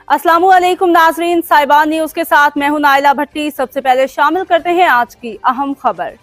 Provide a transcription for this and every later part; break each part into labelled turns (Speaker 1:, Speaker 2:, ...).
Speaker 1: अस्सलामु अलैकुम नाजरीन, साहिबान न्यूज के साथ मैं हूं नाइला भट्टी। सबसे पहले शामिल करते हैं आज की अहम खबर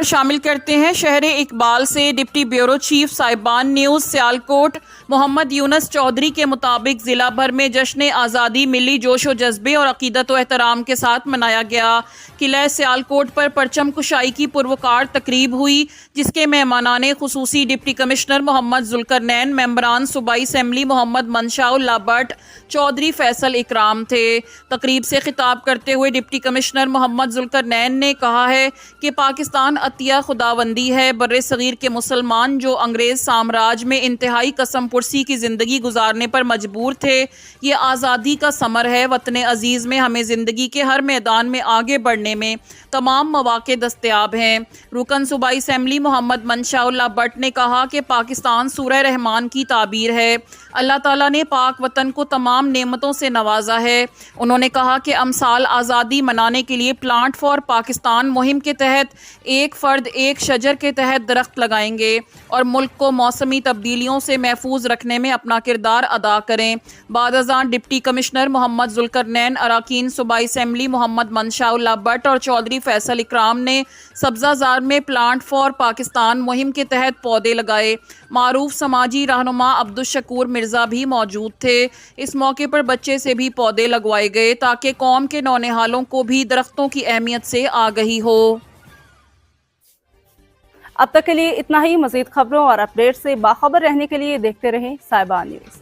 Speaker 2: शामिल करते हैं शहर इकबाल से। डिप्टी ब्यूरो चीफ साहिबान न्यूज सियालकोट मोहम्मद यूनुस चौधरी के मुताबिक जिला भर में जश्न आज़ादी मिली जोश व जज्बे और अकीदत व एहतराम के साथ मनाया गया। किला सियालकोट पर परचम कुशाई की पुरवकार तकरीब हुई, जिसके मेहमानाने खुसूसी डिप्टी कमिश्नर मोहम्मद जुल्करनैन, मेंबरान सूबाई असम्बली मोहम्मद मंशाउल्लाह भट्ट, चौधरी फैसल इकराम थे। तकरीब से खिताब करते हुए डिप्टी कमिश्नर मोहम्मद जुल्करनैन ने कहा है कि पाकिस्तान अतिया खुदाबंदी है। बर्रे सगीर के मुसलमान जो अंग्रेज साम्राज्य में इंतहाई कसम पुरसी की ज़िंदगी गुजारने पर मजबूर थे, ये आज़ादी का समर है। वतन अजीज़ में हमें ज़िंदगी के हर मैदान में आगे बढ़ने में तमाम मौके दस्तयाब हैं। रुकन सूबाई असम्बली मोहम्मद मंशाउल्लाह भट्ट ने कहा कि पाकिस्तान सूरह रहमान की ताबीर है। अल्लाह ताला ने पाक वतन को तमाम नेमतों से नवाजा है। उन्होंने कहा कि अमसाल आज़ादी मनाने के लिए प्लांट फॉर पाकिस्तान मुहिम के तहत एक फ़र्द एक शजर के तहत दरख्त लगाएंगे और मुल्क को मौसमी तब्दीलियों से महफूज रखने में अपना किरदार अदा करें। बाद अज़ान डिप्टी कमिश्नर मोहम्मद जुल्करनैन, अरकान सूबाई असम्बली मोहम्मद मंशाउल्लाह भट्ट और चौधरी फैसल इकराम ने सब्ज़ाज़ार में प्लांट फॉर पाकिस्तान मुहिम के तहत पौधे लगाए। मारूफ समाजी रहनुमा अब्दुल शकूर मिर्ज़ा भी मौजूद थे। इस मौके पर बच्चे से भी पौधे लगवाए गए ताकि कौम के नौनिहालों को भी दरख्तों की अहमियत से आगही हो।
Speaker 1: अब तक के लिए इतना ही। मज़ीद खबरों और अपडेट से बाखबर रहने के लिए देखते रहें साहिबान न्यूज।